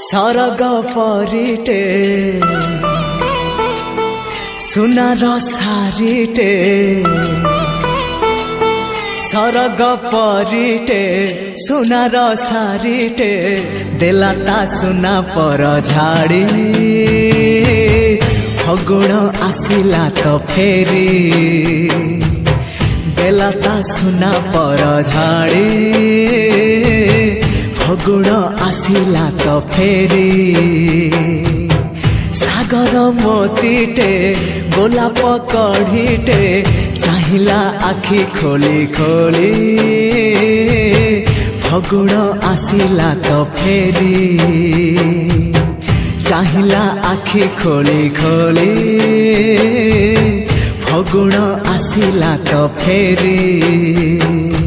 सरग परिटे सुनार सारिटे सरग परिटे सुनार सारिटे देलाता सुना पर झाड़ी फगुण आसिला तो फेरी देलाता सुना पर झाड़ी फगुण आसिला तो फेरी सागर मोतीटे गोलाप कढ़ीटे चाहिला आखि खोली खोली फगुण आसिला तो फेरी चाहिला आखि खोली खोली फगुण आसिला तो फेरी।